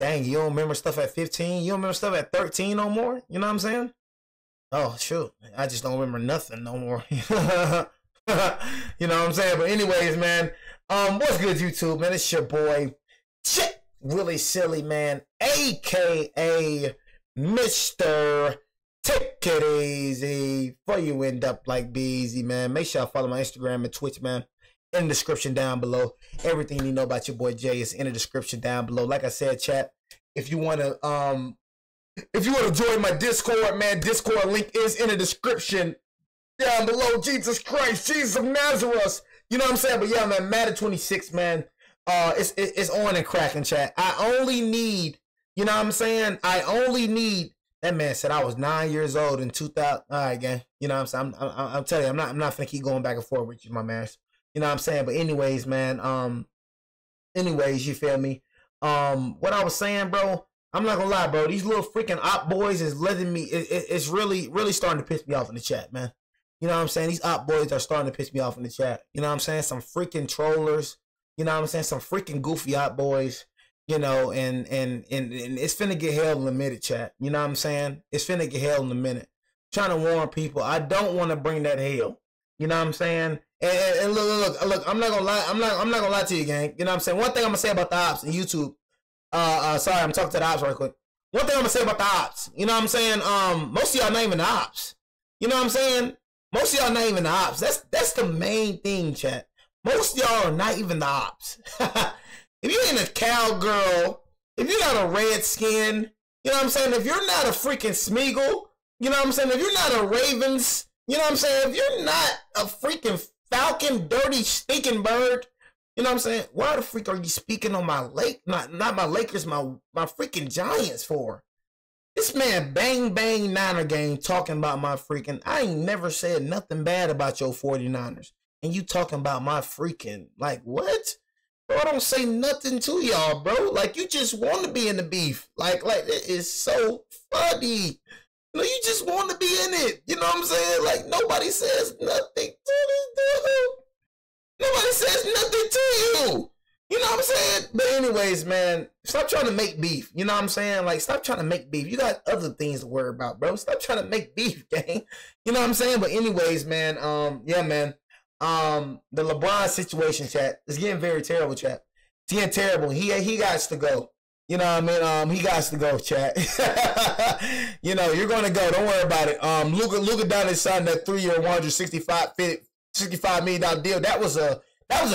Dang, you don't remember stuff at 15? You don't remember stuff at 13 no more? You know what I'm saying? Oh, shoot. I just don't remember nothing no more. You know what I'm saying? But anyways, man, what's good, YouTube, man? It's your boy, Willie Silly, man, a.k.a. Mr. Take It Easy. Before you end up like Be Easy, man, make sure y'all follow my Instagram and Twitch, man. In the description down below. Everything you know about your boy Jay is in the description down below. Like I said, chat, if you wanna join my Discord, man, Discord link is in the description down below. Jesus Christ, Jesus of Nazareth. You know what I'm saying? But yeah, man, Madden 26, man. It's on and cracking, chat. I only need, you know what I'm saying? I only need. That man said I was 9 years old in 2000. All right, gang. You know what I'm saying? I'm telling you, I'm not finna keep going back and forth with you, my man. You know what I'm saying? But anyways, man, anyways, you feel me? What I was saying, bro, I'm not gonna lie, bro. These little freaking op boys is letting me, it's really starting to piss me off in the chat, man. You know what I'm saying? These op boys are starting to piss me off in the chat. You know what I'm saying? Some freaking trollers, you know what I'm saying? Some freaking goofy op boys, you know, and it's finna get hell in a minute, chat. You know what I'm saying? It's finna get hell in a minute. I'm trying to warn people, I don't want to bring that hell. You know what I'm saying? And look, I'm not gonna lie. I'm not gonna lie to you, gang. You know what I'm saying? One thing I'm gonna say about the ops and YouTube. Sorry, I'm talking to the ops right quick. One thing I'm gonna say about the ops. You know what I'm saying? Most of y'all not even the ops. You know what I'm saying? Most of y'all not even the ops. That's the main thing, chat. Most of y'all are not even the ops. If you ain't a cowgirl, if you're not a redskin, you know what I'm saying? If you're not a freaking Smeagol, you know what I'm saying? If you're not a Ravens, you know what I'm saying? If you're not a freaking Falcon, dirty, stinking bird, you know what I'm saying? Why the freak are you speaking on my not my Lakers, my freaking Giants for? This man bang Niner game talking about my freaking, I ain't never said nothing bad about your 49ers. And you talking about my freaking, like, what? Bro, I don't say nothing to y'all, bro. Like, you just want to be in the beef. Like, it is so funny. No, you just want to be in it. You know what I'm saying? Like, nobody says nothing to this dude. Nobody says nothing to you. You know what I'm saying? But anyways, man, stop trying to make beef. You know what I'm saying? Like, stop trying to make beef. You got other things to worry about, bro. Stop trying to make beef, gang. You know what I'm saying? But anyways, man, yeah, man. The LeBron situation, chat, is getting very terrible, chat. It's getting terrible. He got to go. You know what I mean? He got to go, chat. You know, you're going to go. Don't worry about it. Luka Doncic signed that 3-year, $65 million deal. That was a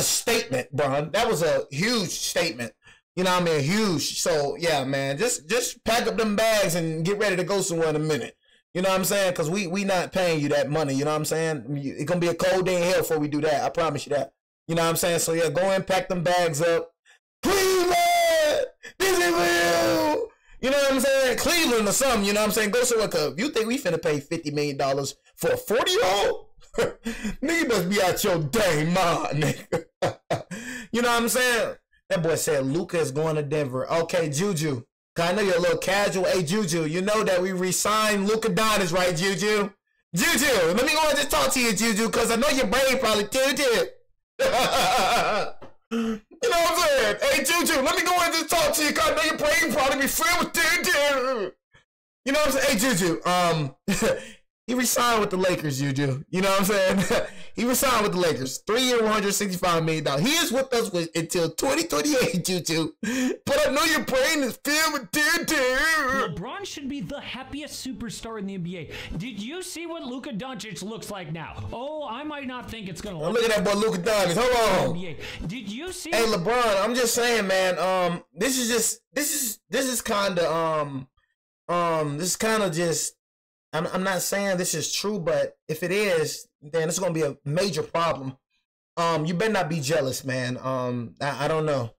statement, bro. That was a huge statement. You know what I mean? Huge. So, yeah, man, just pack up them bags and get ready to go somewhere in a minute. You know what I'm saying? Because we not paying you that money. You know what I'm saying? It's going to be a cold day in hell before we do that. I promise you that. You know what I'm saying? So, yeah, go and pack them bags up. Cleveland! This is real. You know what I'm saying? Cleveland or something, you know what I'm saying? Go somewhere, cause you think we finna pay $50 million for a 40-year-old? Nigga must be out your dang mind, nigga. You know what I'm saying? That boy said Luka is going to Denver. Okay, Juju. Cause I know you're a little casual. Hey, Juju, you know that we re-signed Luka Doncic, right, Juju? Juju, let me go and just talk to you, Juju, cause I know your brain probably tilted. You know what I'm saying? Hey, Juju, let me go and just talk to you, because I know your brain probably be filled with doo-doo. You know what I'm saying? Hey, Juju, he re-signed with the Lakers, Juju. You know what I'm saying? He re-signed with the Lakers. 3-year, $165 million. He is with us until 2028, Juju. But I know your brain is filled with doo-doo. LeBron should be the happiest superstar in the NBA. Did you see what Luka Doncic looks like now? Oh, I might not think it's going to look at that boy Luka Doncic. Hold on. Did you see? Hey, LeBron, I'm just saying, man, this is kind of just, I'm not saying this is true, but if it is, then it's going to be a major problem. You better not be jealous, man. I don't know.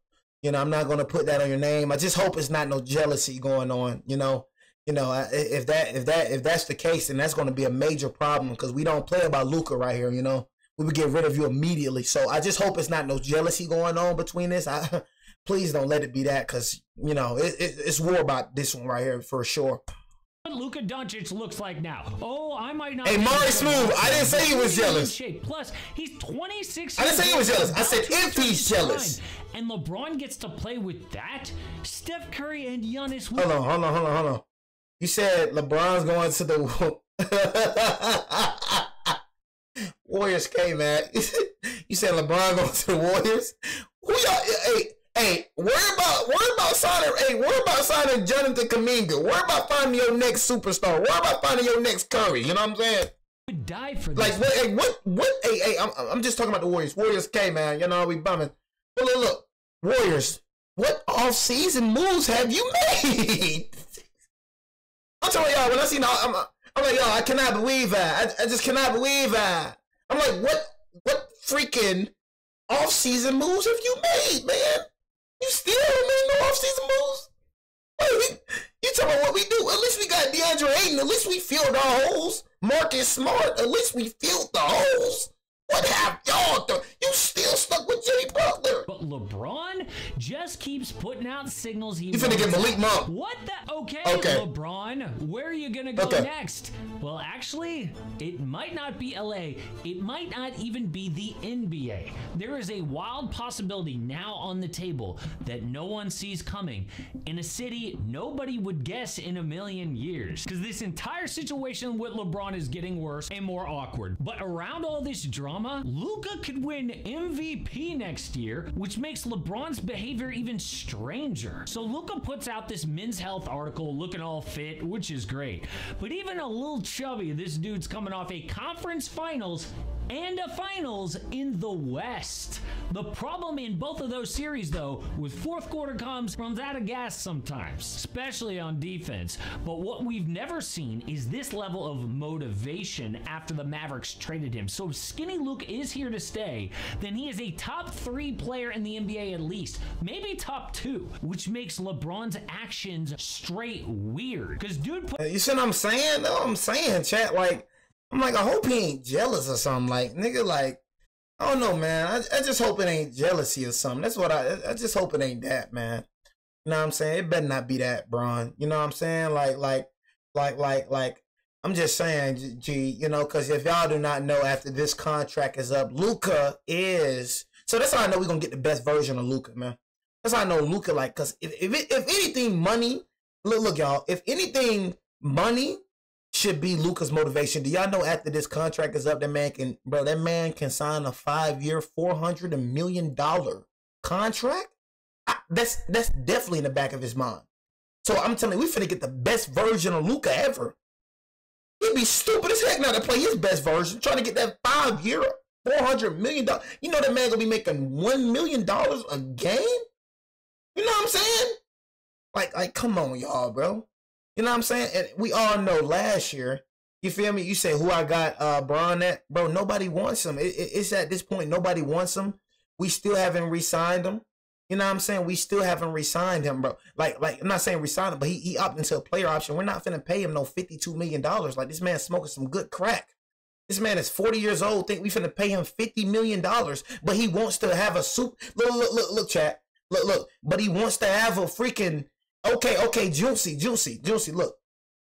You know, I'm not going to put that on your name. I just hope it's not no jealousy going on, you know. If that's the case, then that's going to be a major problem, because we don't play about Luka right here, you know. We would get rid of you immediately. So I just hope it's not no jealousy going on between this. Please don't let it be that, because, you know, it's war about this one right here for sure. what Luka Doncic looks like now. Oh, I might not. Hey, Mari Smooth, I didn't say he was jealous. Plus, he's 26. I didn't say he was jealous. I said if he's jealous. And LeBron gets to play with that. Steph Curry and Giannis. Hold on. You said LeBron's going to the Warriors. Came, man. You said LeBron going to the Warriors. Who y'all? Hey, worry about signing Jonathan Kuminga. Worry about finding your next superstar. Worry about finding your next Curry. You know what I'm saying? Would die for this. Like what? Hey, I'm just talking about the Warriors. Warriors, man. You know we bumming. But look, Warriors. What off-season moves have you made? I'm telling y'all. When I see, I'm like, y'all, I cannot believe that. I just cannot believe that. I'm like, what freaking off-season moves have you made, man? You still haven't made no off-season moves? Wait, you talking about what we do? At least we got DeAndre Ayton. At least we filled our holes. Marcus Smart. At least we filled the holes. What have y'all done? You still stuck with Jimmy Butler. But LeBron just keeps putting out signals. You finna get Malik Monk. What the? Okay, LeBron, where are you gonna go next? Well, actually, it might not be LA. It might not even be the NBA. There is a wild possibility now on the table that no one sees coming in a city nobody would guess in a million years. Because this entire situation with LeBron is getting worse and more awkward. But around all this drama, Luka could win MVP next year, which makes LeBron's behavior even stranger. So Luka puts out this Men's Health article looking all fit, which is great. But even a little chubby, this dude's coming off a conference finals and a finals in the West. The problem in both of those series, though, with fourth quarter runs out of gas sometimes, especially on defense. But what we've never seen is this level of motivation after the Mavericks traded him. So if Skinny Luke is here to stay, then he is a top 3 player in the NBA at least, maybe top 2, which makes LeBron's actions straight weird. Because dude, you see what I'm saying? No, I'm saying, chat. Like, I'm like, I hope he ain't jealous or something. Like, nigga, like, I don't know, man. I just hope it ain't jealousy or something. That's what I just hope it ain't that, man. You know what I'm saying? It better not be that, Bron. You know what I'm saying? Like, I'm just saying, G, you know, because if y'all do not know, after this contract is up, Luka is. So that's how I know we're going to get the best version of Luka, man. That's how I know Luka, like, because if anything, money, look, y'all, if anything, money should be Luka's motivation. Do y'all know after this contract is up, that man can sign a 5-year, $400 million contract? That's definitely in the back of his mind. So I'm telling you, we finna get the best version of Luka ever. He'd be stupid as heck not to play his best version, trying to get that 5-year, $400 million. You know that man gonna be making $1 million a game? You know what I'm saying? Like, come on, y'all, bro. You know what I'm saying? And we all know last year, you feel me? You say who I got Bron at? Bro, nobody wants him. It's at this point, nobody wants him. We still haven't re-signed him. You know what I'm saying? We still haven't re-signed him, bro. Like I'm not saying re-signed him, but he opted into a player option. We're not finna pay him no $52 million. Like, this man's smoking some good crack. This man is 40 years old. Think we finna pay him $50 million, but he wants to have a look, chat. Look. But he wants to have a freaking, okay, Juicy, look.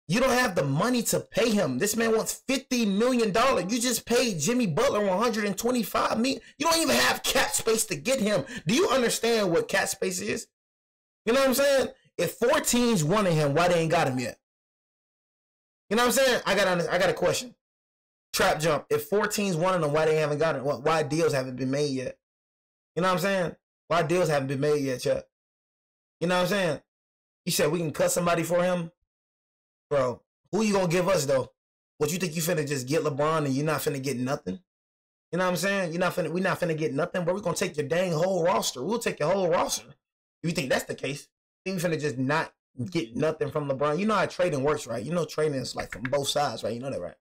You don't have the money to pay him. This man wants $50 million. You just paid Jimmy Butler $125 million. You don't even have cap space to get him. Do you understand what cap space is? You know what I'm saying? If 4 teams wanted him, why they ain't got him yet? You know what I'm saying? I got a question. Trap jump. If 4 teams wanted him, why they haven't got him? Why deals haven't been made yet? You know what I'm saying? Why deals haven't been made yet, Chuck? You know what I'm saying? You said we can cut somebody for him? Bro, who you gonna give us, though? What, you think you finna just get LeBron and you're not finna get nothing? You know what I'm saying? We're not finna get nothing, but we're gonna take your dang whole roster. We'll take your whole roster. If you think that's the case, you think we finna just not get nothing from LeBron? You know how trading works, right? You know trading is like from both sides, right? You know that, right?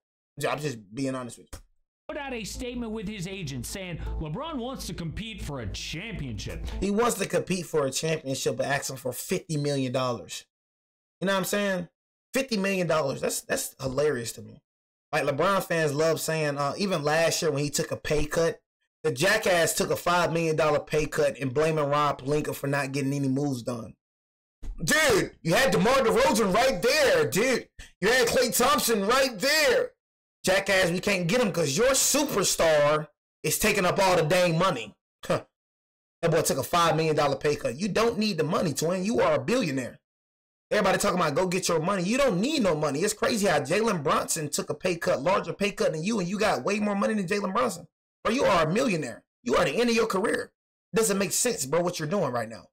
I'm just being honest with you. Put out a statement with his agent saying LeBron wants to compete for a championship. He wants to compete for a championship, but asking for $50 million. You know what I'm saying? $50 million. That's hilarious to me. Like, LeBron fans love saying, even last year when he took a pay cut, the jackass took a $5 million pay cut and blaming Rob Pelinka for not getting any moves done. Dude, you had DeMar DeRozan right there, dude. You had Klay Thompson right there. Jackass, we can't get him because your superstar is taking up all the dang money. Huh. That boy took a $5 million pay cut. You don't need the money, twin. You are a billionaire. Everybody talking about go get your money. You don't need no money. It's crazy how Jalen Brunson took a pay cut, larger pay cut than you, and you got way more money than Jalen Brunson. Bro, you are a millionaire. You are at the end of your career. Doesn't make sense, bro, what you're doing right now.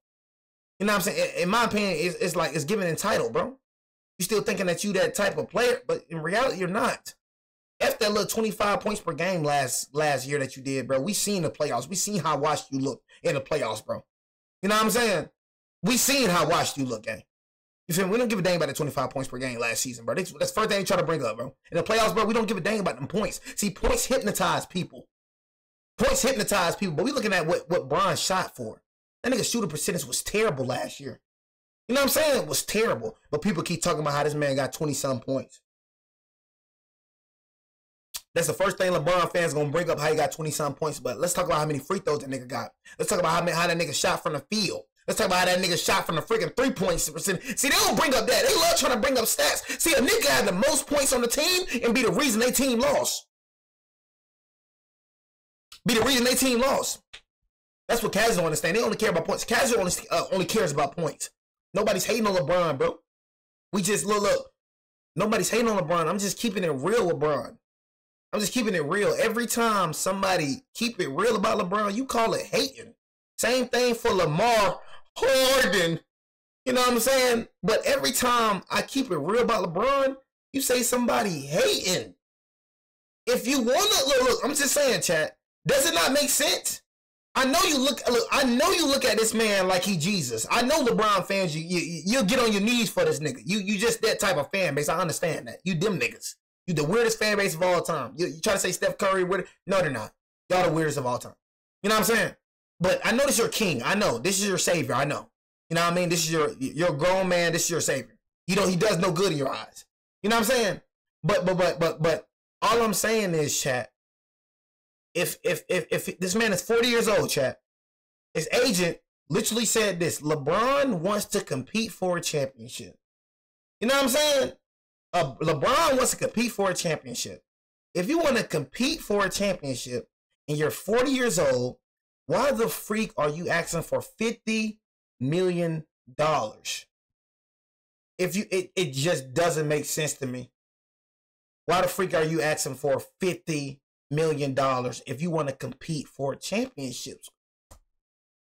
You know what I'm saying? In my opinion, it's like it's giving entitled, bro. You still thinking that you that type of player, but in reality, you're not. F that little 25 points per game last year that you did, bro. We seen the playoffs. We seen how washed you look in the playoffs, bro. You know what I'm saying? We seen how washed you look, gang. You feel me? We don't give a dang about the 25 points per game last season, bro. That's the first thing you try to bring up, bro. In the playoffs, bro, we don't give a dang about them points. See, points hypnotize people. Points hypnotize people, but we looking at what Bron shot for. That nigga shooting percentage was terrible last year. You know what I'm saying? It was terrible. But people keep talking about how this man got 20-some points. That's the first thing LeBron fans gonna bring up, how he got 20-some points. But let's talk about how many free throws that nigga got. Let's talk about how that nigga shot from the field. Let's talk about how that nigga shot from the freaking 3-point percent. See, they don't bring up that. They love trying to bring up stats. See, a nigga had the most points on the team and be the reason their team lost. Be the reason their team lost. That's what Kaz don't understand. They only care about points. Kaz only cares about points. Nobody's hating on LeBron, bro. We just, look. Nobody's hating on LeBron. I'm just keeping it real with LeBron. I'm just keeping it real. Every time somebody keep it real about LeBron, you call it hating. Same thing for Lamar Harden. You know what I'm saying? But every time I keep it real about LeBron, you say somebody hating. If you want to, look, I'm just saying, chat. Does it not make sense? I know you look at this man like he Jesus. I know LeBron fans, you'll get on your knees for this nigga. You just that type of fan base. I understand that. You them niggas. You the weirdest fan base of all time. You try to say Steph Curry weird? No, they're not. Y'all the weirdest of all time. You know what I'm saying? But I know this is your king. I know. This is your savior. I know. You know what I mean? This is your grown man. This is your savior. You know, he does no good in your eyes. You know what I'm saying? But all I'm saying is, chat, if this man is 40 years old, chat, his agent literally said this: LeBron wants to compete for a championship. You know what I'm saying? LeBron wants to compete for a championship. If you want to compete for a championship and you're 40 years old, why the freak are you asking for $50 million? It just doesn't make sense to me. Why the freak are you asking for $50 million if you want to compete for championships?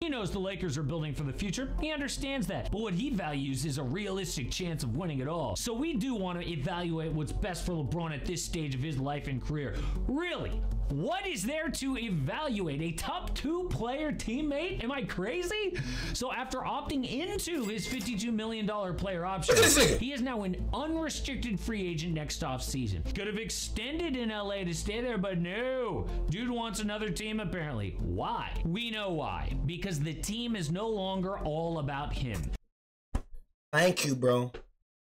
He knows the Lakers are building for the future. He understands that. But what he values is a realistic chance of winning it all. So we do want to evaluate what's best for LeBron at this stage of his life and career. Really? What is there to evaluate? A top 2 player teammate? Am I crazy? So after opting into his $52 million player option, he is now an unrestricted free agent next offseason. Could have extended in LA to stay there, but no. Dude wants another team apparently. Why? We know why. Because the team is no longer all about him. Thank you, bro.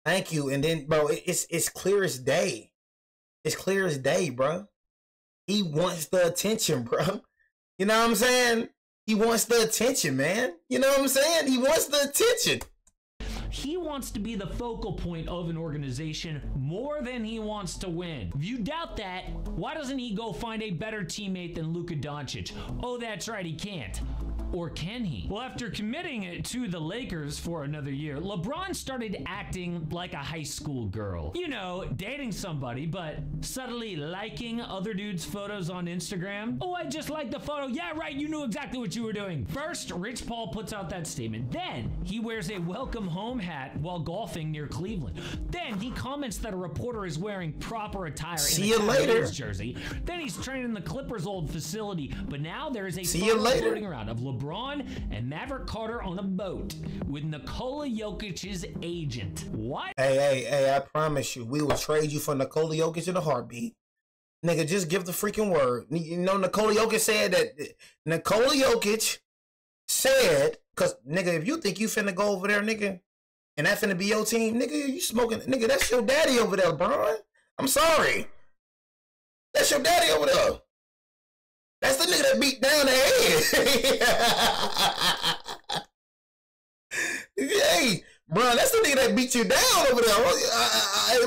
Thank you. And then, bro, it's clear as day. It's clear as day, bro. He wants the attention, bro. You know what I'm saying? He wants the attention, man. You know what I'm saying? He wants the attention. He wants to be the focal point of an organization more than he wants to win. If you doubt that, why doesn't he go find a better teammate than Luka Doncic? Oh, that's right, he can't. Or can he? Well, after committing it to the Lakers for another year, LeBron started acting like a high school girl. You know, dating somebody, but subtly liking other dudes' photos on Instagram. Oh, I just liked the photo. Yeah, right, you knew exactly what you were doing. First, Rich Paul puts out that statement. Then, he wears a welcome home hat while golfing near Cleveland. Then, he comments that a reporter is wearing proper attire in a Cavaliers jersey. Then, he's training in the Clippers' old facility. But now, there is a photo floating around of LeBron and Maverick Carter on a boat with Nikola Jokic's agent. What? Hey, I promise you, we will trade you for Nikola Jokic in a heartbeat. Nigga, just give the freaking word. You know, Nikola Jokic said that. Nikola Jokic said, because, nigga, if you think you finna go over there, nigga, and that finna be your team, nigga, you smoking, nigga, that's your daddy over there, LeBron. I'm sorry. That's your daddy over there. That's the nigga that beat down the head. Hey, Bron, that's the nigga that beat you down over there. Hey,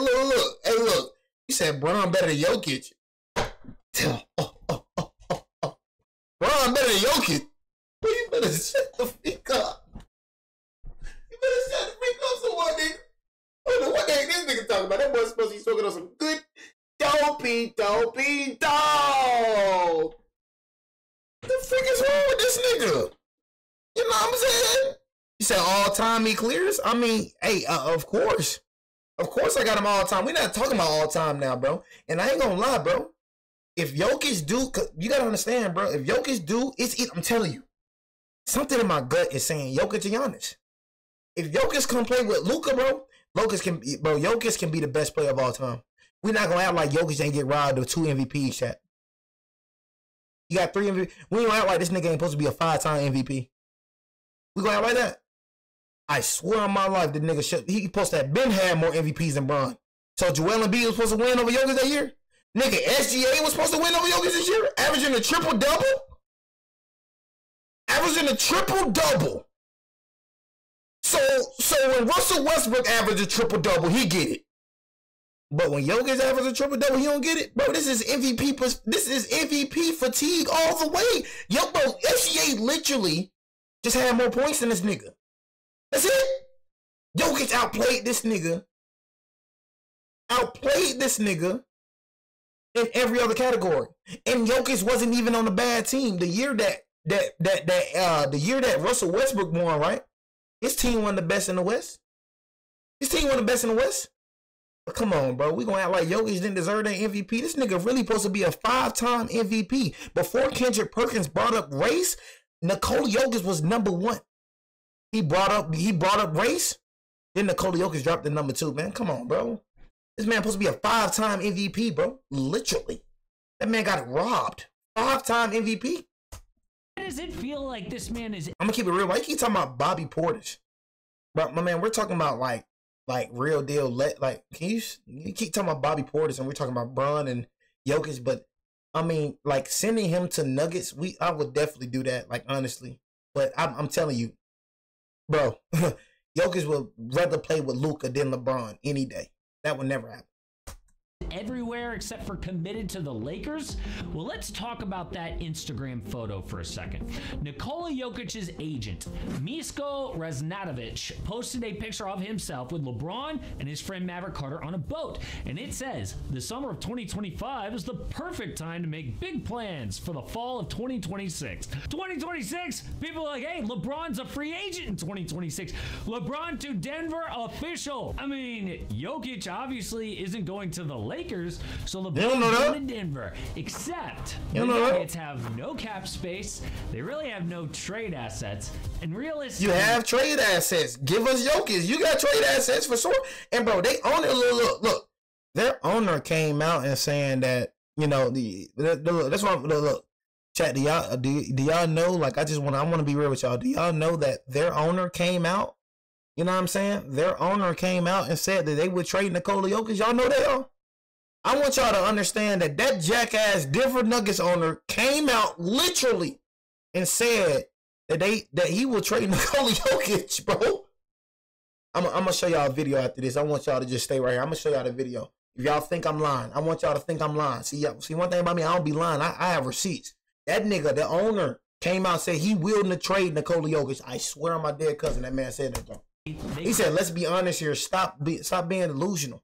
look. You said Bron better than Jokic. Bron better than Jokic. Well, you better shut the freak up. You better shut the freak up some more, nigga. I don't know what the heck this nigga talking about. That boy's supposed to be smoking on some good dopey dog. What the frick is wrong with this nigga? You know what I'm saying? You said all time he clears? I mean, hey, of course. Of course I got him all time. We're not talking about all time now, bro. And I ain't gonna lie, bro. If Jokic do, you gotta understand, bro. If Jokic do, I'm telling you. Something in my gut is saying Jokic and Giannis. If Jokic come play with Luka, bro, Jokic can be the best player of all time. We're not gonna act like Jokic ain't get robbed of 2 MVPs, chat. You got 3 MVP. We ain't gonna act like this nigga ain't supposed to be a 5-time MVP. We gonna act like that? I swear on my life, the nigga he supposed to have been had more MVPs than Bron. So Joel Embiid was supposed to win over Jokic that year? Nigga, SGA was supposed to win over Jokic this year? Averaging a triple-double? Averaging a triple-double. So when Russell Westbrook averages a triple-double, he get it. But when Jokic averages a triple-double, he don't get it? Bro, this is MVP fatigue all the way. Yo, bro, SGA literally just had more points than this nigga. That's it. Jokic outplayed this nigga. In every other category. And Jokic wasn't even on a bad team. The year that Russell Westbrook won, right? His team won the best in the West. But come on, bro. We gonna act like Jokic didn't deserve that MVP. This nigga really supposed to be a 5-time MVP. Before Kendrick Perkins brought up race, Nikola Jokic was number 1. He brought up race. Then Nikola Jokic dropped the number 2, man. Come on, bro. This man supposed to be a 5-time MVP, bro. Literally. That man got robbed. 5-time MVP. How does it feel like this man is... I'm gonna keep it real. Why you keep talking about Bobby Portis? Bro, my man, we're talking about like real deal. Can you keep talking about Bobby Portis and we're talking about Bron and Jokic, but I mean, like sending him to Nuggets, I would definitely do that, like honestly. But I'm telling you, bro, Jokic would rather play with Luka than LeBron any day. That would never happen. Everywhere except for committed to the Lakers? Well, let's talk about that Instagram photo for a second. Nikola Jokic's agent, Misko Raznatovic, posted a picture of himself with LeBron and his friend Maverick Carter on a boat. And it says, the summer of 2025 is the perfect time to make big plans for the fall of 2026. 2026? People are like, hey, LeBron's a free agent in 2026. LeBron to Denver official. I mean, Jokic obviously isn't going to the Lakers, so LeBron's going to Denver. Except the Nuggets have no cap space. They really have no trade assets. And realistically, you have trade assets. Give us Jokic. You got trade assets for sure. And bro, they own it. Look. Their owner came out and saying that, you know, that's why look. Chat, do y'all know? Like, I want to be real with y'all. Do y'all know that their owner came out? You know what I'm saying? Their owner came out and said that they would trade Nikola Jokic. Y'all know that, y'all? I want y'all to understand that jackass Denver Nuggets owner came out literally and said that he will trade Nikola Jokic, bro. I'm gonna show y'all a video after this. I want y'all to just stay right here. I'm gonna show y'all the video. If y'all think I'm lying, I want y'all to think I'm lying. See one thing about me, I don't be lying. I have receipts. That nigga, the owner, came out and said he will trade Nikola Jokic. I swear on my dead cousin, that man said that, bro. He said, let's be honest here. Stop being delusional.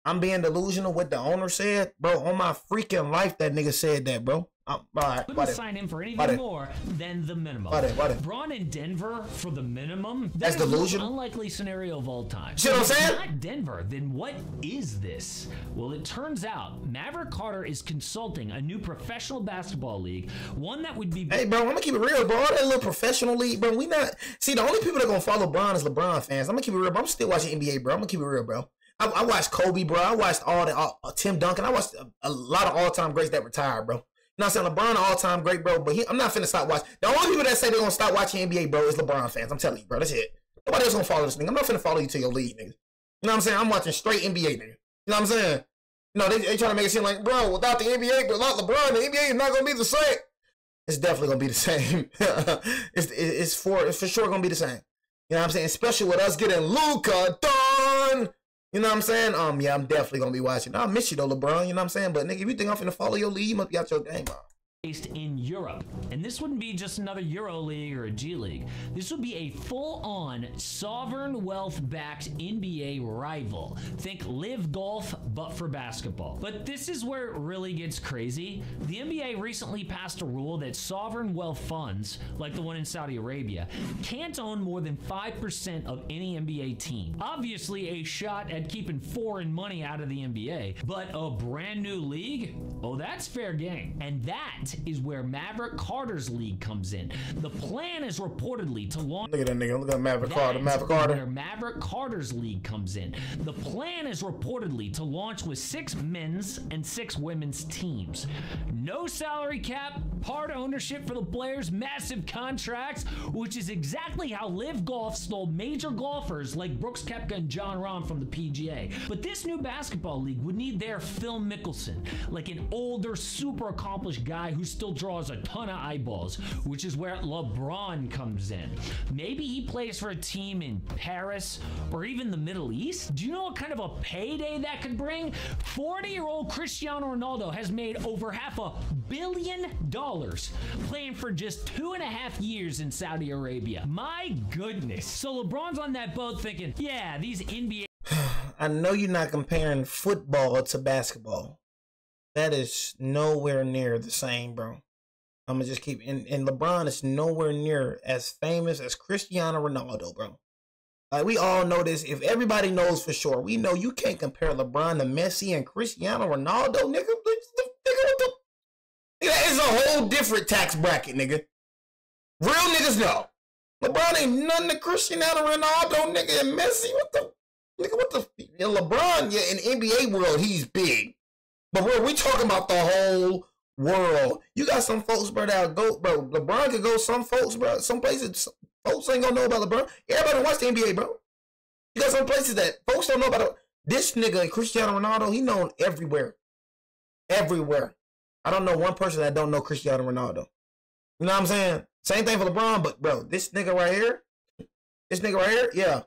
I'm being delusional. What the owner said, bro. On my freaking life, that nigga said that, bro. All right, couldn't sign him for anything more than the minimum. Bron in Denver for the minimum? That's delusional. Unlikely scenario of all time. See what I'm saying? Not Denver. Then what is this? Well, it turns out Maverick Carter is consulting a new professional basketball league, one that would be. Hey, bro, I'm gonna keep it real, bro. All that little professional league, bro. We not see the only people that gonna follow Bron is LeBron fans. I'm gonna keep it real, bro. I'm still watching NBA, bro. I'm gonna keep it real, bro. I watched Kobe, bro. I watched Tim Duncan. I watched a lot of all-time greats that retired, bro. You know what I'm saying? LeBron, an all-time great, bro, but I'm not finna stop watching. The only people that say they're gonna stop watching NBA, bro, is LeBron fans. I'm telling you, bro. That's it. Nobody else gonna follow this nigga. I'm not finna follow you to your league, nigga. You know what I'm saying? I'm watching straight NBA, nigga. You know what I'm saying? You know, they trying to make it seem like, bro, without the NBA, but without LeBron, the NBA is not gonna be the same. It's definitely gonna be the same. It's for sure gonna be the same. You know what I'm saying? Especially with us getting Luka done. You know what I'm saying? Yeah, I'm definitely gonna be watching. I miss you though, LeBron. You know what I'm saying? But nigga, if you think I'm finna follow your lead, you must be out your game, bro. Based in Europe. And this wouldn't be just another Euro League or a G League. This would be a full-on sovereign wealth-backed NBA rival. Think Live Golf, but for basketball. But this is where it really gets crazy. The NBA recently passed a rule that sovereign wealth funds, like the one in Saudi Arabia, can't own more than 5% of any NBA team. Obviously a shot at keeping foreign money out of the NBA, but a brand new league? Oh, that's fair game. And that is where Maverick Carter's league comes in. The plan is reportedly to launch. Look at that nigga. Look at Maverick Carter. Maverick Carter. Where Maverick Carter's league comes in. The plan is reportedly to launch with 6 men's and 6 women's teams. No salary cap, part ownership for the players, massive contracts, which is exactly how Live Golf stole major golfers like Brooks Koepka and John Rahm from the PGA. But this new basketball league would need their Phil Mickelson, like an older, super accomplished guy who still draws a ton of eyeballs, which is where LeBron comes in. Maybe he plays for a team in Paris or even the Middle East. Do you know what kind of a payday that could bring? 40-year-old Cristiano Ronaldo has made over $500 million playing for just 2.5 years in Saudi Arabia. My goodness. So LeBron's on that boat thinking, yeah, these NBA... I know you're not comparing football to basketball. That is nowhere near the same, bro. I'm gonna just keep and LeBron is nowhere near as famous as Cristiano Ronaldo, bro. Like we all know this. If everybody knows for sure, we know you can't compare LeBron to Messi and Cristiano Ronaldo, nigga. That is a whole different tax bracket, nigga. Real niggas know. LeBron ain't nothing to Cristiano Ronaldo, nigga, and Messi. LeBron, yeah, in the NBA world, he's big. But bro, we talking about the whole world. You got some folks, bro, that go, bro. LeBron could go some folks, bro. Some places, folks ain't gonna know about LeBron. Everybody watch the NBA, bro. You got some places that folks don't know about. This nigga, Cristiano Ronaldo, he known everywhere. Everywhere. I don't know one person that don't know Cristiano Ronaldo. You know what I'm saying? Same thing for LeBron, but bro, this nigga right here, yeah.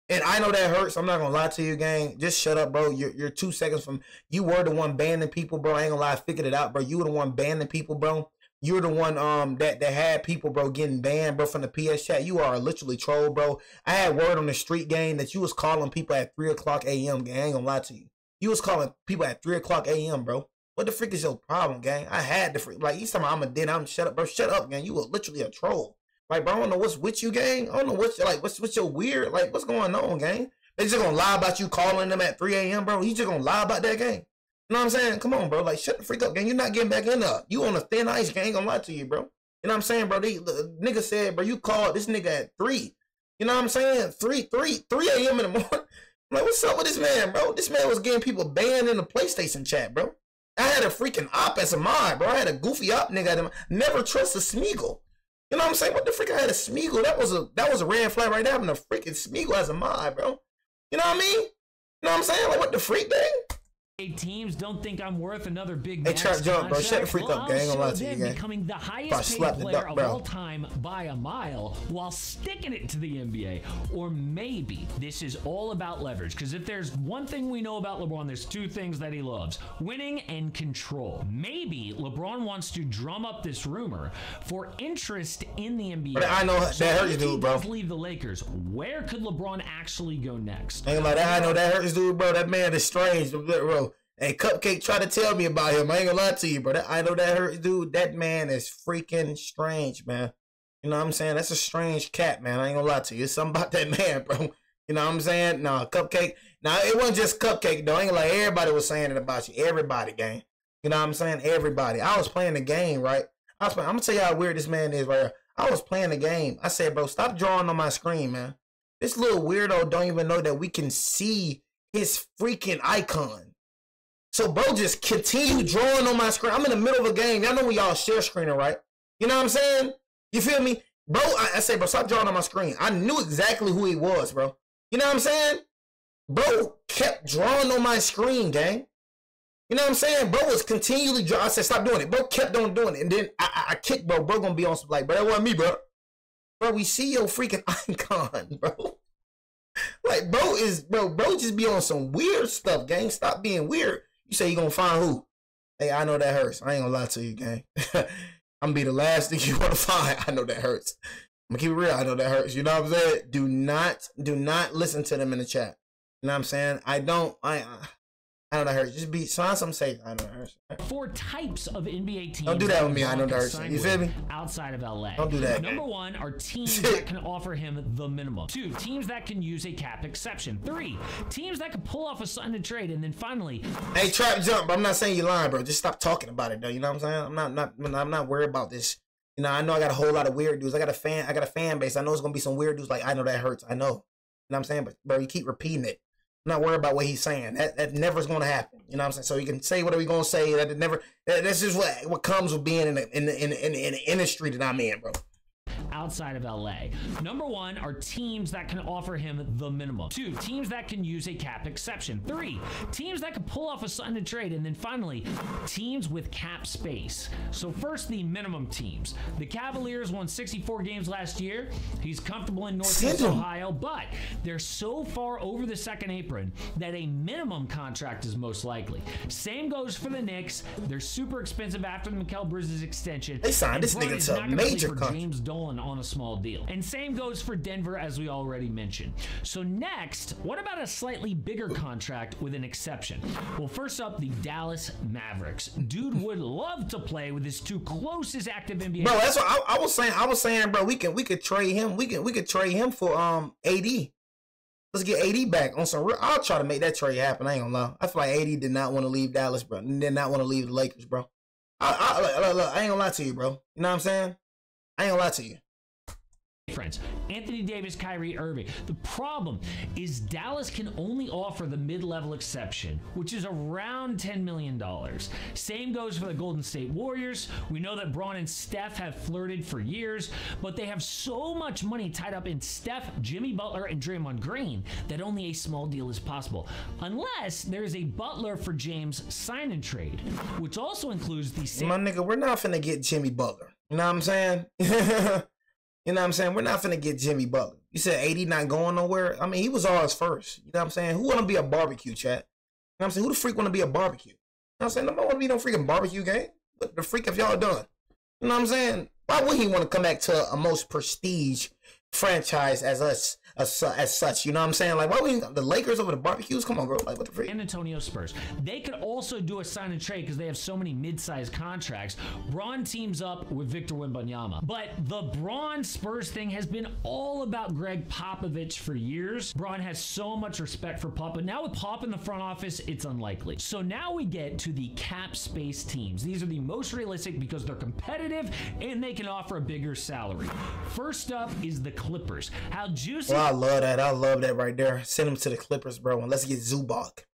And I know that hurts. I'm not gonna lie to you, gang. Just shut up, bro. You're 2 seconds from. You were the one banning people, bro. I ain't gonna lie. I figured it out, bro. You were the one banning people, bro. You're the one that had people, bro, getting banned, bro, from the PS chat. You are literally troll, bro. I had word on the street, gang, that you was calling people at 3 o'clock a.m. gang. I ain't gonna lie to you. You was calling people at 3 o'clock a.m., bro. What the freak is your problem, gang? I had the freak. Like, each time I'm a den, I'm shut up, bro. Shut up, gang. You were literally a troll. Like, bro, I don't know what's with you, gang. I don't know what's your weird, like, what's going on, gang? They just gonna lie about you calling them at 3 a.m., bro. He just gonna lie about that, gang. You know what I'm saying? Come on, bro. Like, shut the freak up, gang. You're not getting back in there. You on a thin ice, gang. I ain't gonna lie to you, bro. You know what I'm saying, bro? The nigga said, bro, you called this nigga at 3. You know what I'm saying? 3 a.m. in the morning. I'm like, what's up with this man, bro? This man was getting people banned in the PlayStation chat, bro. I had a freaking op as a mod, bro. I had a goofy op nigga. Never trust a Smeagol. You know what I'm saying? What the freak? I had a Smeagol. That was a red flag right there. Having a freaking Smeagol as a mod, bro. You know what I mean? You know what I'm saying? Like, what the freak, dang? Teams don't think I'm worth another big. Hey, Trap Jump, bro. Shut the freak up, gang. I ain't gonna lie to you, gang. Becoming the highest paid player of all time by a mile while sticking it to the NBA. Or maybe this is all about leverage. Because if there's one thing we know about LeBron, there's 2 things that he loves: winning and control. Maybe LeBron wants to drum up this rumor for interest in the NBA. But I know that hurts you, dude, bro. Leave the Lakers. Where could LeBron actually go next? Ain't like that. I know that hurts, dude, bro. That man is strange, bro. Hey, Cupcake tried to tell me about him. I ain't gonna lie to you, bro. I know that hurts, dude. That man is freaking strange, man. You know what I'm saying? That's a strange cat, man. I ain't gonna lie to you. It's something about that man, bro. You know what I'm saying? Nah, Cupcake. Nah, it wasn't just Cupcake, though. I ain't gonna lie. Everybody was saying it about you. Everybody, gang. You know what I'm saying? Everybody. I was playing the game, right? I'm gonna tell you how weird this man is right here. I was playing the game. I said, bro, stop drawing on my screen, man. This little weirdo don't even know that we can see his freaking icon. So, bro, just continue drawing on my screen. I'm in the middle of a game. Y'all know when y'all share screening, right? You know what I'm saying? You feel me? Bro, I say, bro, stop drawing on my screen. I knew exactly who he was, bro. You know what I'm saying? Bro kept drawing on my screen, gang. You know what I'm saying? Bro was continually drawing. I said, stop doing it. Bro kept on doing it. And then I kicked, bro. Bro gonna be on some, like, bro, that wasn't me, bro. Bro, we see your freaking icon, bro. Like, bro just be on some weird stuff, gang. Stop being weird. You say you gonna find who? Hey, I know that hurts. I ain't gonna lie to you, gang. I'm gonna be the last thing you wanna find. I know that hurts. I'm gonna keep it real. I know that hurts. You know what I'm saying? Do not listen to them in the chat. You know what I'm saying? I know that hurts. Just be find something safe. I know that hurts. 4 types of NBA teams. Don't do that with me. I know that hurts. You feel me? Outside of LA. Don't do that. Number 1 are teams that can offer him the minimum. 2, teams that can use a cap exception. 3, teams that can pull off a sign and trade. And then finally, hey, trap jump. But I'm not saying you're lying, bro. Just stop talking about it, though. You know what I'm saying? I'm not worried about this. You know, I know I got a whole lot of weird dudes. I got a fan base. I know it's gonna be some weird dudes like, I know that hurts. I know. You know what I'm saying? But bro, you keep repeating it. I'm not worried about what he's saying. That never is gonna happen. You know what I'm saying? So you can say whatever you're gonna say. That's just what comes with being in the industry that I'm in, bro. Outside of LA. Number 1 are teams that can offer him the minimum. 2, teams that can use a cap exception. 3, teams that can pull off a sign and trade. And then finally, teams with cap space. So first, the minimum teams. The Cavaliers won 64 games last year. He's comfortable in Northwest Ohio, but they're so far over the second apron that a minimum contract is most likely. Same goes for the Knicks. They're super expensive after the Mikal Bridges extension. They signed this nigga to a major contract. James Dolan on a small deal. And same goes for Denver, as we already mentioned. So next, what about a slightly bigger contract with an exception? Well, first up, the Dallas Mavericks. Dude would love to play with his 2 closest active NBA. Bro, that's what I was saying, bro. We could trade him. We could trade him for AD. Let's get AD back on some real. I'll try to make that trade happen. I ain't gonna lie. I feel like AD did not want to leave Dallas, bro. Did not want to leave the Lakers, bro. I ain't gonna lie to you, bro. You know what I'm saying? I ain't gonna lie to you. Friends, Anthony Davis, Kyrie Irving. The problem is Dallas can only offer the mid-level exception, which is around $10 million. Same goes for the Golden State Warriors. We know that Bron and Steph have flirted for years, but they have so much money tied up in Steph, Jimmy Butler, and Draymond Green that only a small deal is possible, unless there is a Butler for James sign and trade, which also includes the same. My nigga, we're not finna get Jimmy Butler. You know what I'm saying? You know what I'm saying? We're not finna get Jimmy Butler. You said 80 not going nowhere? I mean, he was ours first. You know what I'm saying? Who want to be a barbecue, chat? You know what I'm saying? Who the freak want to be a barbecue? You know what I'm saying? Nobody want to be no freaking barbecue game. What the freak have y'all done? You know what I'm saying? Why would he want to come back to a most prestige franchise as us, as such? You know what I'm saying? Like, why would the Lakers over the barbecues? Come on, bro. Like, what the freak? San Antonio Spurs. They could also do a sign and trade because they have so many mid-sized contracts. Bron teams up with Victor Wembanyama. But the Bron Spurs thing has been all about Greg Popovich for years. Bron has so much respect for Pop, but now with Pop in the front office, it's unlikely. So now we get to the cap space teams. These are the most realistic because they're competitive and they can offer a bigger salary. First up is the Clippers. How juicy. Well, I love that. I love that right there. Send him to the Clippers, bro. And let's get Zubac.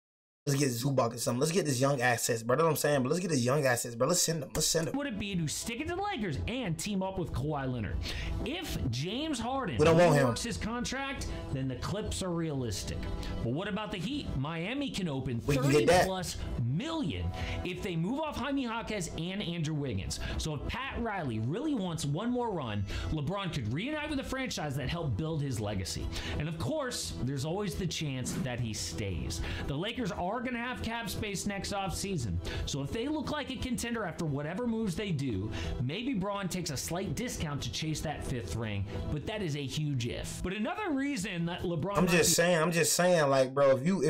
Let's get Zubac or something. Let's get this young assets, bro. That's what I'm saying. But let's get this young assets, bro. Let's send them. Let's send them. Would it be to stick it to the Lakers and team up with Kawhi Leonard? If James Harden works his contract, then the Clips are realistic. But what about the Heat? Miami can open $30+ million if they move off Jaime Jaquez and Andrew Wiggins. So if Pat Riley really wants one more run, LeBron could reunite with a franchise that helped build his legacy. And of course, there's always the chance that he stays. The Lakers are going to have cap space next offseason. So if they look like a contender after whatever moves they do, maybe Bron takes a slight discount to chase that 5th ring, but that is a huge if. But another reason that LeBron... I'm just saying, like, bro, if you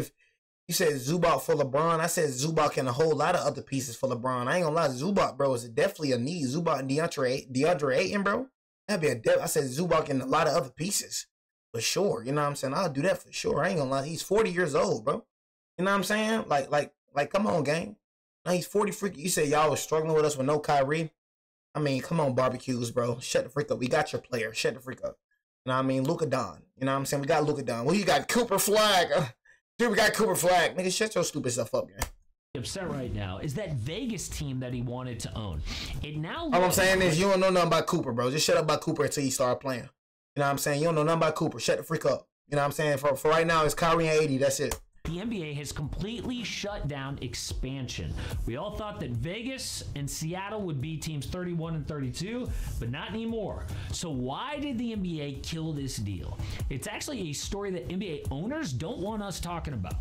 said Zubac for LeBron, I said Zubac and a whole lot of other pieces for LeBron. I ain't gonna lie, Zubac, bro, is definitely a need. Zubac and DeAndre Ayton, bro. That'd be I said Zubac and a lot of other pieces. For sure. You know what I'm saying? I'll do that for sure. I ain't gonna lie. He's 40 years old, bro. You know what I'm saying? Like, come on, gang. Now he's 40 freaking. You said y'all was struggling with us with no Kyrie. I mean, come on, barbecues, bro. Shut the freak up. We got your player. Shut the freak up. You know what I mean? Luka Don. You know what I'm saying? We got Luka Don. Well, you got Cooper Flag. Dude, we got Cooper Flag. Nigga, shut your stupid stuff up, gang. Upset right now is that Vegas team that he wanted to own. It now. All I'm saying is you don't know nothing about Cooper, bro. Just shut up about Cooper until you start playing. You know what I'm saying? You don't know nothing about Cooper. Shut the freak up. You know what I'm saying? For right now, it's Kyrie and 80. That's it. the NBA has completely shut down expansion. We all thought that Vegas and Seattle would be teams 31 and 32, but not anymore. So why did the NBA kill this deal? It's actually a story that NBA owners don't want us talking about.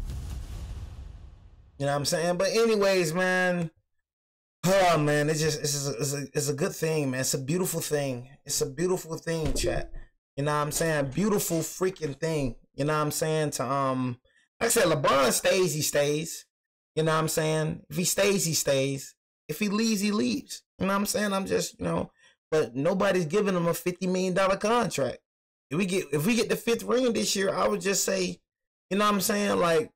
You know what I'm saying? But anyways, man. Oh, man, it's a good thing, man. It's a beautiful thing. It's a beautiful thing, chat. You know what I'm saying? Beautiful freaking thing. You know what I'm saying? To like I said, LeBron stays, he stays. You know what I'm saying? If he stays, he stays. If he leaves, he leaves. You know what I'm saying? I'm just, you know, but nobody's giving him a $50 million contract. If we get the 5th ring this year, I would just say, you know what I'm saying? Like,